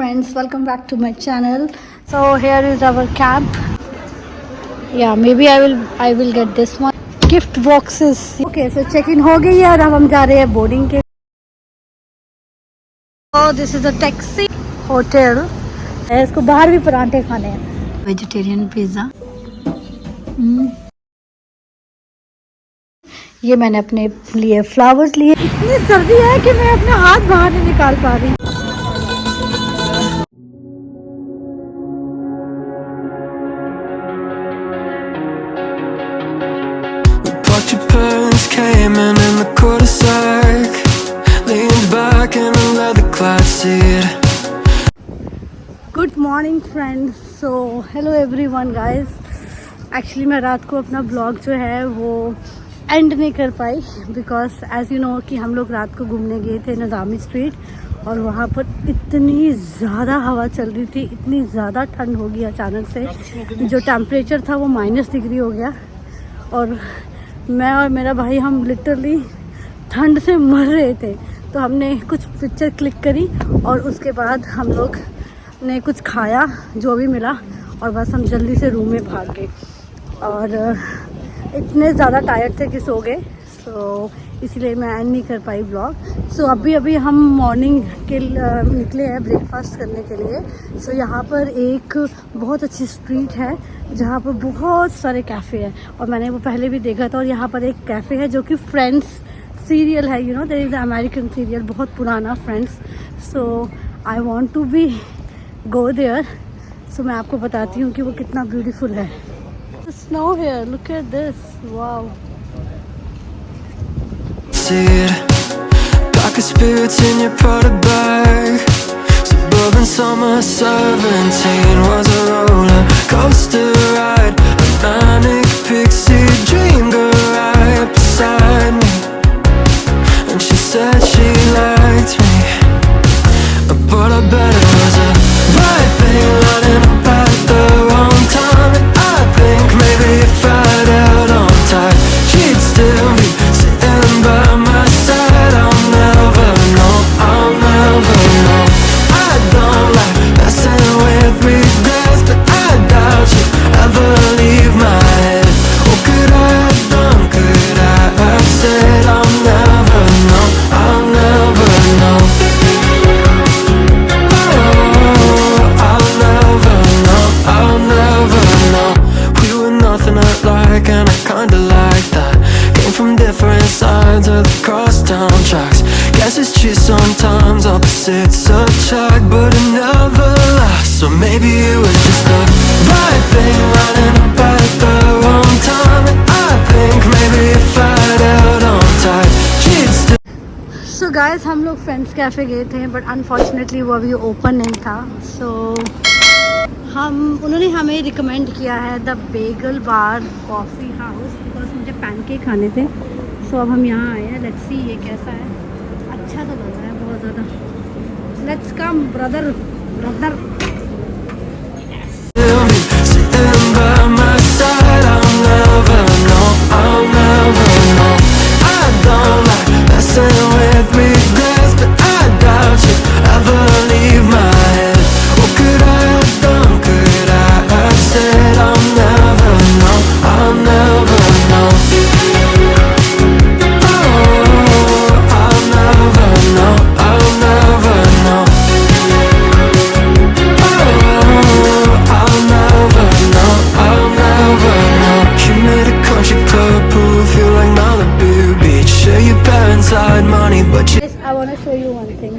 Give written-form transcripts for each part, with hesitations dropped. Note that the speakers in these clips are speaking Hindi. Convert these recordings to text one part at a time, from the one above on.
friends, welcome back to my channel. So here is our camp. Yeah, maybe I will get this one. Gift boxes. Okay, so check-in हो गई है और अब हम जा रहे हैं boarding के. Oh, this is a taxi hotel. इसको बाहर भी परांठे खाने हैं. Vegetarian pizza. ये मैंने अपने लिए फ्लावर्स लिए. इतनी सर्दी है कि मैं अपना हाथ बाहर नहीं निकाल पा रही. Your parents came in the cul-de-sac, leaned back in a leather clad seat. Good morning friends. So hello everyone guys. Actually मैं रात को अपना ब्लॉग जो है वो एंड नहीं कर पाई बिकॉज एज यू नो कि हम लोग रात को घूमने गए थे निज़ामी स्ट्रीट और वहाँ पर इतनी ज़्यादा हवा चल रही थी, इतनी ज़्यादा ठंड हो गई अचानक से. जो टेम्परेचर था वो -डिग्री हो गया और मैं और मेरा भाई हम लिटरली ठंड से मर रहे थे. तो हमने कुछ पिक्चर क्लिक करी और उसके बाद हम लोग ने कुछ खाया जो भी मिला और बस हम जल्दी से रूम में भाग गए और इतने ज़्यादा टायर्ड थे कि सो गए. सो इसलिए मैं एंड नहीं कर पाई ब्लॉग. सो अभी हम मॉर्निंग के निकले हैं ब्रेकफास्ट करने के लिए. सो यहाँ पर एक बहुत अच्छी स्ट्रीट है जहाँ पर बहुत सारे कैफ़े हैं और मैंने वो पहले भी देखा था. और यहाँ पर एक कैफ़े है जो कि फ्रेंड्स सीरियल है, you know there is American serial, बहुत पुराना Friends. So I want to be go there. So मैं आपको बताती हूँ कि वो कितना ब्यूटीफुल है. Snow here, look at this, wow. Pack of spirits in your Prada bag. Suburban summer 17 was a roller coaster ride. A manic pixie dream girl right beside me. And she said she liked me, but I bet it was a right thing lining up at the wrong time. And I think maybe if I'd held on tight, she'd still be sitting by my side. I'll never know, I'll never know. I don't like messing with regrets, but I doubt you'll ever leave my head. What could I have done, could I have said? I'll never know, I'll never know. Oh, I'll never know, I'll never know. We were nothing alike and I kinda like that. Came from different sides of the crosstown tracks. Guess it's true sometimes opposites attract, but it never lasts. So maybe it was just the right thing lining up at the wrong time. And I think maybe if I'd held on tight, she'd still. So guys हम लोग फ्रेंड्स कैफ़े गए थे बट अनफॉर्चुनेटली वो अभी ओपन नहीं था. सो उन्होंने हमें रिकमेंड किया है the Bengal bar coffee house because मुझे पैनकेक खाने थे. सो अब हम यहाँ आए हैं. लेट्स सी ये कैसा है. अच्छा तो लग रहा है बहुत ज़्यादा. Let's come brother. Still be sitting by my side. I'll never know, I'll never know. I don't like messing with regrets, but I doubt you'll ever leave my head. What could I have done, could I have said? I'll never know, I'll never know. Oh, I'll never know, I'll never know. I'll never know, I'll never know. You made a country club pool feel like Malibu Beach. Sure your parents had money but you. I want to show you one thing.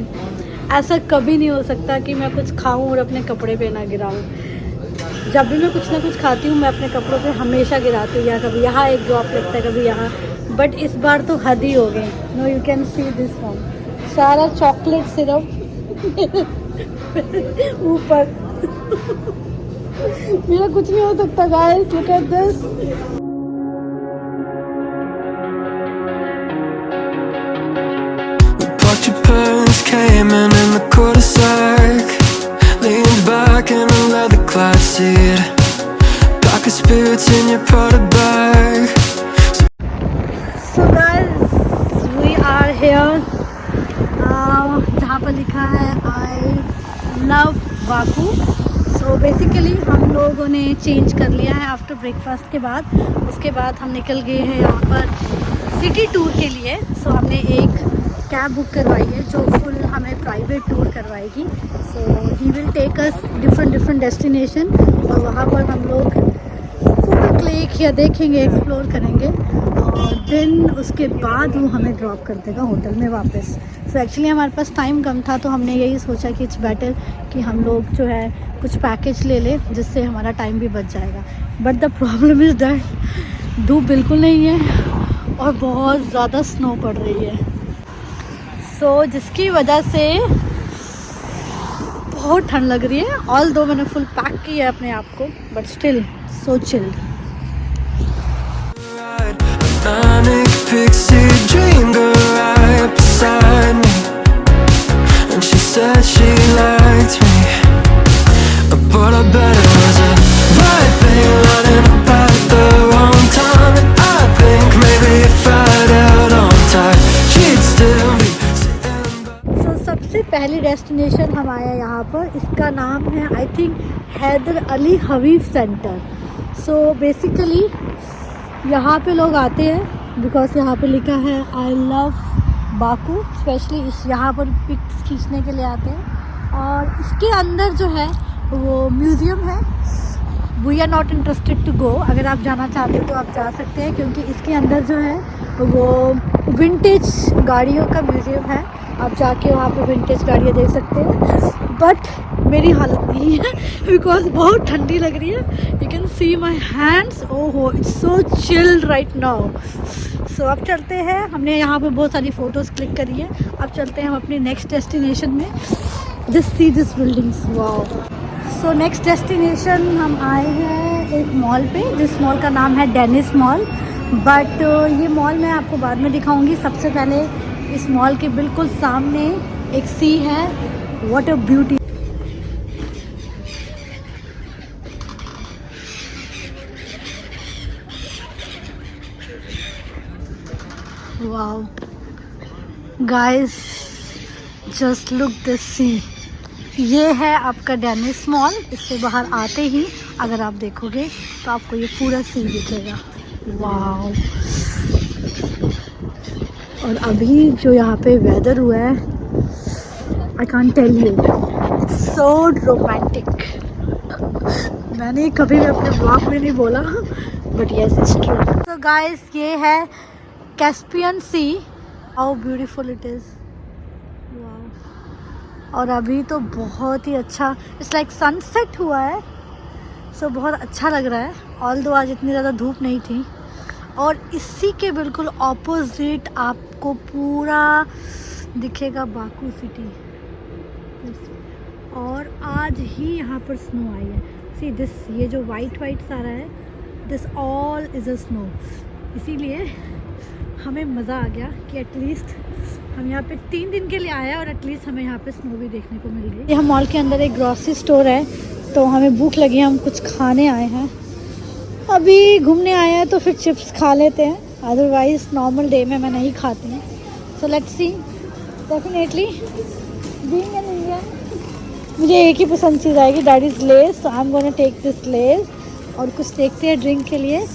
ऐसा कभी नहीं हो सकता कि मैं कुछ खाऊं और अपने कपड़े पे ना गिराऊं. जब भी मैं कुछ ना कुछ खाती हूँ मैं अपने कपड़ों पे हमेशा गिराती हूँ. या कभी यहाँ एक ड्रॉप लगता है, कभी यहाँ. बट इस बार तो हद ही हो गई. No you can see this one. सारा चॉकलेट सिरप ऊपर. मेरा कुछ नहीं हो सकता guys. Look at this. Your parents came in the cul-de-sac, leaned back in a leather clad seat. Pack of spirits in your Prada bag. So guys, we are here. जहाँ पर लिखा है I love Baku. So basically हम लोगों ने चेंज कर लिया है आफ्टर ब्रेकफास्ट के बाद। उसके बाद हम निकल गए हैं यहाँ पर सिटी टूर के लिए। सो हमने एक कैब बुक करवाई है जो फुल हमें प्राइवेट टूर करवाएगी। So he will take us different destination और वहाँ पर हम लोग फूड लेक या देखेंगे, एक्सप्लोर करेंगे और देन उसके बाद वो हमें ड्रॉप कर देगा होटल में वापस। सो एक्चुअली हमारे पास टाइम कम था तो हमने यही सोचा कि इट्स बेटर कि हम लोग जो है कुछ पैकेज ले ले जिससे हमारा टाइम भी बच जाएगा। But the problem is that धूप बिल्कुल नहीं है और बहुत ज़्यादा स्नो पड़ रही है। सो जिसकी वजह से बहुत ठंड लग रही है। ऑल दो मैंने फुल पैक किया है अपने आप को, but still so chilled. Manic pixie dream girl right beside me, and she said she liked me, but I bet it was a right thing lining up at the wrong time. And I think maybe if I'd held on tight, she'd still be sitting by. So सबसे पहली डेस्टिनेशन हम आए यहाँ पर, इसका नाम है I think Haider Ali Habib centre. So basically यहाँ पे लोग आते हैं बिकॉज यहाँ पे लिखा है आई लव बाकू। स्पेशली इस यहाँ पर पिक्स खींचने के लिए आते हैं। और इसके अंदर जो है वो म्यूज़ियम है। We are not interested to go. अगर आप जाना चाहते हो तो आप जा सकते हैं क्योंकि इसके अंदर जो है वो विंटेज गाड़ियों का म्यूज़ियम है। आप जाके वहाँ पे विंटेज गाड़ियाँ देख सकते हैं। बट मेरी हालत नहीं है बिकॉज बहुत ठंडी लग रही है। You can see my hands, ओहो it's so chilled right now. So अब चलते हैं, हमने यहाँ पे बहुत सारी फ़ोटोज़ क्लिक करी है। अब चलते हैं हम अपनी नेक्स्ट डेस्टिनेशन में। Just see this buildings, wow. So next destination हम आए हैं एक मॉल पे, जिस मॉल का नाम है डेनिस मॉल। बट ये मॉल मैं आपको बाद में दिखाऊंगी। सबसे पहले इस मॉल के बिल्कुल सामने एक सी है। What a beauty. Wow guys, just look this sea. ये है आपका डेनिस मॉल। इससे बाहर आते ही अगर आप देखोगे तो आपको ये पूरा सी दिखेगा। वाओ। और अभी जो यहाँ पे वेदर हुआ है, I can't tell you, it's so romantic. मैंने कभी भी अपने ब्लॉग में नहीं बोला, बट यस इट्स ट्रू। तो गाइस ये है Caspian Sea. How beautiful it is. Wow. और अभी तो बहुत ही अच्छा, इट्स लाइक सनसेट हुआ है। सो बहुत अच्छा लग रहा है। ऑल दो आज इतनी ज़्यादा धूप नहीं थी। और इसी के बिल्कुल ऑपोजिट आपको पूरा दिखेगा बाकू सिटी। और आज ही यहाँ पर स्नो आई है। सी दिस, ये जो वाइट सारा है, this all is a snow. इसीलिए हमें मज़ा आ गया कि एटलीस्ट हम यहाँ पे 3 दिन के लिए आए हैं और एटलीस्ट हमें यहाँ पे स्नो भी देखने को मिल गई। यहाँ मॉल के अंदर एक ग्रॉसरी स्टोर है, तो हमें भूख लगी है, हम कुछ खाने आए हैं। अभी घूमने आए हैं तो फिर चिप्स खा लेते हैं, अदरवाइज़ नॉर्मल डे में मैं नहीं खाती हूँ। So let's see. Definitely being an Indian मुझे एक ही पसंद चीज़ आएगी, that is Lay's. I am gonna take this Lay's. और कुछ देखते हैं ड्रिंक के लिए।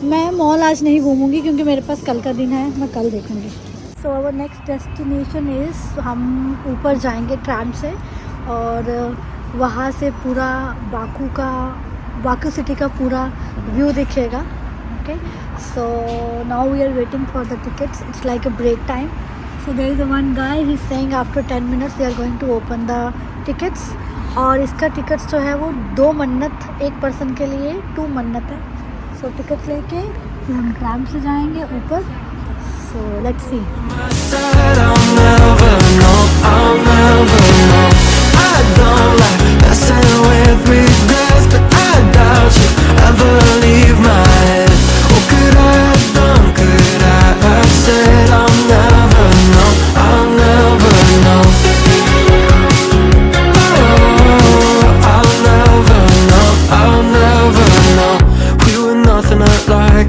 मैं मॉल आज नहीं घूमूंगी क्योंकि मेरे पास कल का दिन है, मैं कल देखूंगी। So our next destination is, हम ऊपर जाएंगे ट्रैम से और वहाँ से पूरा बाकू सिटी का पूरा व्यू दिखेगा। Okay, so now we are waiting for the tickets. It's like a break time. So there is one guy, he is saying after 10 minutes we are going to open the tickets. और इसका टिकट्स जो है वो 2 मन्नत एक पर्सन के लिए 2 मन्नत है। सो टिकट लेके फिर हम ट्रैम से जाएंगे ऊपर। सो let's C.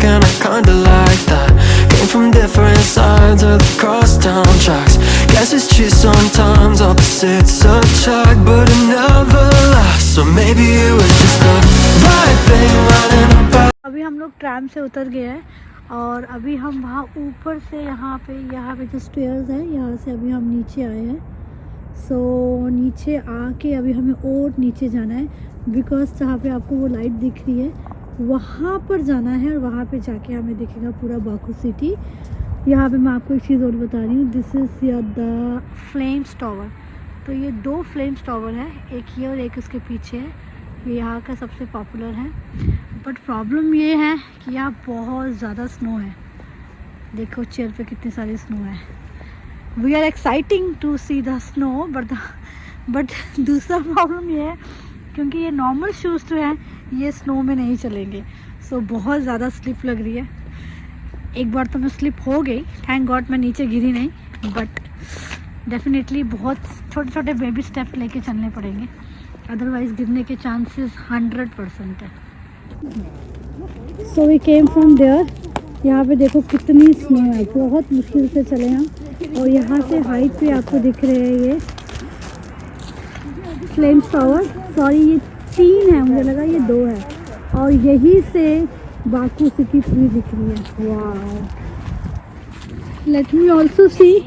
And I kinda like that. Came from different sides of the crosstown tracks. Guess it's true sometimes opposites attract, but it never tram से उतर गए हैं और अभी हम वहाँ ऊपर से यहाँ पे जो स्टेयर्स है यहाँ से अभी हम नीचे आए हैं। सो नीचे आके अभी हमें और नीचे जाना है बिकॉज जहाँ पे आपको वो लाइट दिख रही है वहाँ पर जाना है और वहाँ पे जाके हमें दिखेगा पूरा बाकू सिटी। यहाँ पे मैं आपको एक चीज़ और बता रही हूँ, this is the flames tower. तो ये 2 फ्लेम्स टावर है, एक ये और एक इसके पीछे है। ये यहाँ का सबसे पॉपुलर है, बट प्रॉब्लम ये है कि यहाँ बहुत ज़्यादा स्नो है। देखो चेयर पे कितनी सारी स्नो है। We are exciting to see the snow but दूसरा प्रॉब्लम ये है क्योंकि ये नॉर्मल शूज़ जो हैं ये स्नो में नहीं चलेंगे। सो बहुत ज़्यादा स्लिप लग रही है। एक बार तो मैं स्लिप हो गई, थैंक गॉड मैं नीचे गिरी नहीं, बट डेफिनेटली बहुत छोटे छोटे बेबी स्टेप लेके चलने पड़ेंगे, अदरवाइज़ गिरने के चांसेस 100% है। So we came from there. यहाँ पे देखो कितनी स्नो है, बहुत मुश्किल से चले हम। और यहाँ से हाइट पे आपको दिख रहे हैं ये फ्लेम्स टावर। सॉरी ये 3 है, मुझे लगा ये 2 है। और यहीं से बाकू सिटी पूरी दिख रही है। वाह, लेट मी ऑल्सो सी।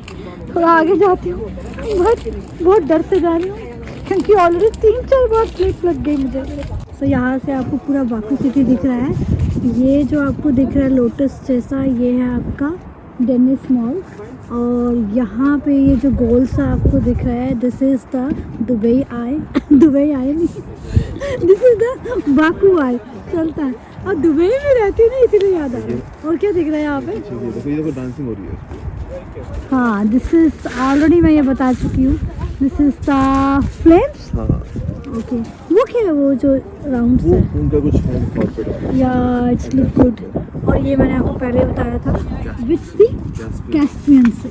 थोड़ा आगे जाती हूँ बट बहुत डर से जा रही हूँ क्योंकि ऑलरेडी 3-4 बार स्लिप लग गई मुझे। सो यहाँ से आपको पूरा बाकू सिटी दिख रहा है। ये जो आपको दिख रहा है लोटस जैसा, ये है आपका डेनिस मॉल। और यहाँ पे ये जो गोल सा आपको दिख रहा है, this is the Dubai Eye Dubai Eye नहीं this is the Baku Eye चलता है। और दुबई में रहती नहीं इसलिए याद आ रही। और क्या दिख रहा है यहाँ पे? देखो डांसिंग हो रही है। हाँ, दिस इज़ ऑलरेडी मैं ये बता चुकी हूँ, दिस इज़ द फ्लेम्स। हाँ ओके, वो क्या है वो जो राउंड वो है? उनका कुछ है या इट्स लुक गुड। और ये मैंने आपको पहले बताया था विच सी कैस्पियन से।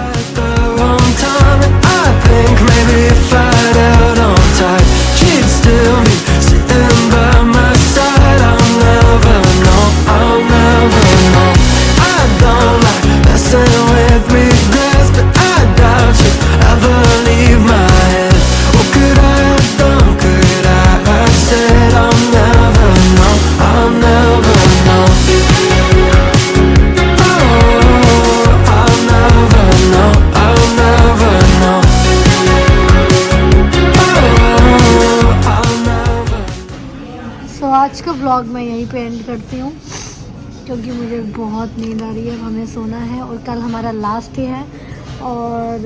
At the wrong time, and I think maybe if I'd held on tight, she'd still be sitting by my side. I'll never know, I'll never know. I don't like messing with regrets, but I doubt you'll ever leave my head. What could I have done? Could I have said I'll never know, I'll never know. आज का व्लॉग मैं यहीं पे एंड करती हूँ क्योंकि मुझे बहुत नींद आ रही है, हमें सोना है और कल हमारा लास्ट डे है। और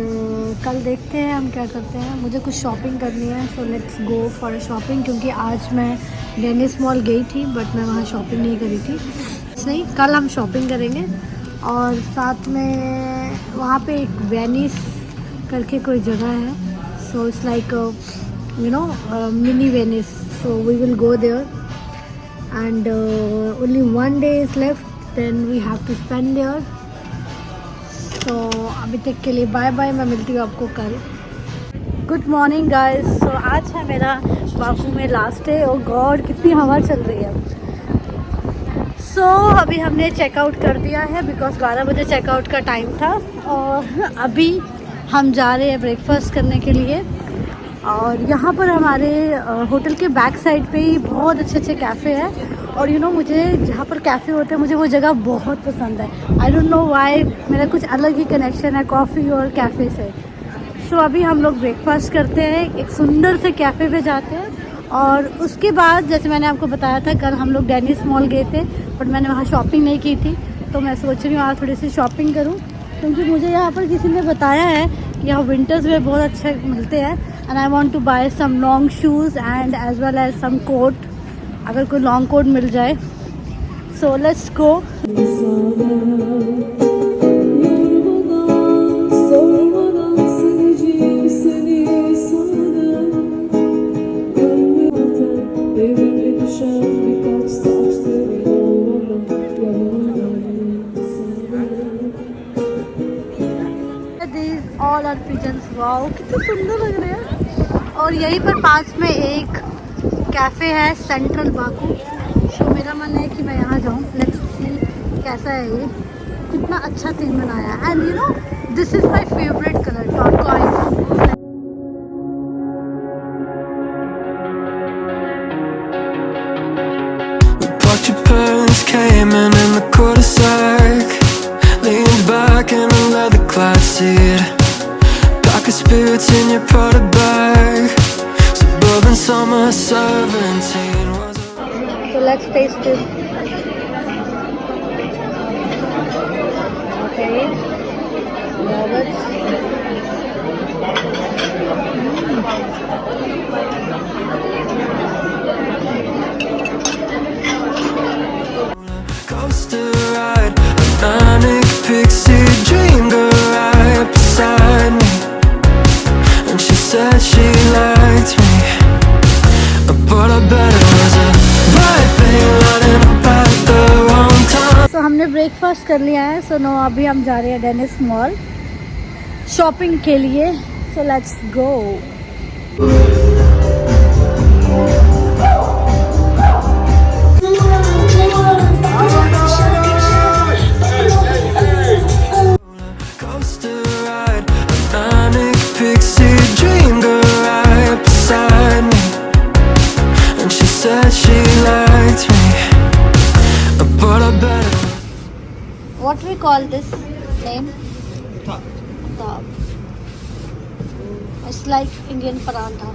कल देखते हैं हम क्या करते हैं। मुझे कुछ शॉपिंग करनी है, सो लेट्स गो फॉर शॉपिंग। क्योंकि आज मैं डेनिस मॉल गई थी बट मैं वहाँ शॉपिंग नहीं करी थी, इसलिए कल हम शॉपिंग करेंगे। और साथ में वहाँ पे एक वेनिस करके कोई जगह है, so it's like you know mini Venice, so we will go there. And only 1 day is left, then we have to spend there. So अभी तक के लिए बाय बाय, मैं मिलती हूँ आपको कल। Good morning guys. सो आज है मेरा बाकू में लास्ट डे। ओ गॉड कितनी हवा चल रही है। सो अभी हमने चेकआउट कर दिया है बिकॉज 12 बजे चेकआउट का टाइम था। और अभी हम जा रहे हैं ब्रेकफास्ट करने के लिए। और यहाँ पर हमारे होटल के बैक साइड पे ही बहुत अच्छे अच्छे कैफ़े हैं। और यू नो मुझे जहाँ पर कैफ़े होते हैं मुझे वो जगह बहुत पसंद है। आई डोंट नो व्हाई, मेरा कुछ अलग ही कनेक्शन है कॉफ़ी और कैफ़े से। सो अभी हम लोग ब्रेकफास्ट करते हैं, एक सुंदर से कैफ़े पे जाते हैं। और उसके बाद जैसे मैंने आपको बताया था कल हम लोग डेनिस मॉल गए थे बट मैंने वहाँ शॉपिंग नहीं की थी, तो मैं सोच रही हूँ आज थोड़ी सी शॉपिंग करूँ। क्योंकि मुझे यहाँ पर किसी ने बताया है कि यहाँ विंटर्स में बहुत अच्छे मिलते हैं। And I want to buy some long shoes and as well as some coat, अगर कोई लॉन्ग कोट मिल जाए। So let's go. All are pigeons, wow कितने सुंदर लग रहे हैं। और यहीं पर पास में एक कैफ़े है सेंट्रल बाकू। तो मेरा मन है कि मैं यहाँ जाऊँ। लेट्स सी कैसा है ये, कितना अच्छा थीम बनाया है। And you know this is my favourite colour turquoise. back in a leather-clad seat. Darker spirits in your Prada bag. Suburban summer 17 was So let's taste it. Okay. Love it. coaster ride, a manic pixie dream girl right beside me. And she said she liked me, but I bet it was a right thing lining up at the wrong time. So हमने ब्रेकफास्ट कर लिया है. So नो अभी हम जा रहे हैं डेनिस मॉल शॉपिंग के लिए. So let's go. Coaster ride, a manic pixie dream girl right beside me. And she said she liked me, but I bet it was What we call this name? Top. Top. It's like Indian parantha.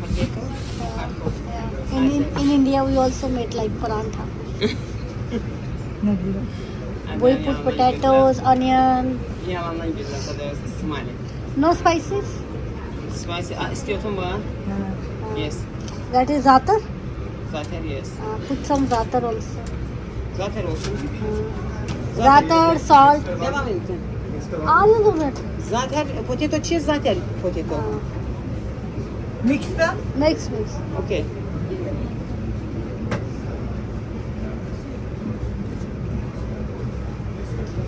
Potato. Yeah. In India we also make like parantha. We put potatoes, onion. Yalandan güzel tadı İsmail. No spices. Spicy. İstiyorsun bu? Yes. That is zaatar. Zaten yes. Put some zaatar also. Zaten olsun. Zaatar, salt. Devam edin. A little bit. Zaten potato cheese zaten potato. Mixta? Mix. Okay.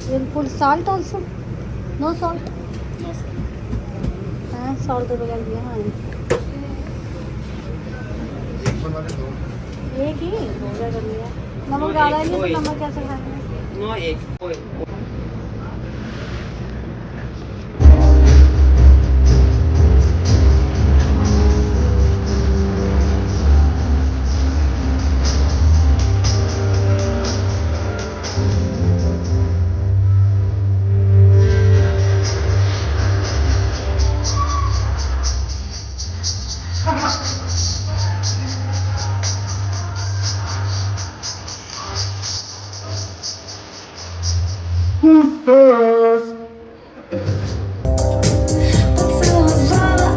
You'll put salt also. No salt. No. Salt तो बगैर दिया हाँ. एक ही हो गया कर लिया. नमक डाला ही नहीं तो नमक कैसे खाएंगे? No egg. Oil. Who's first?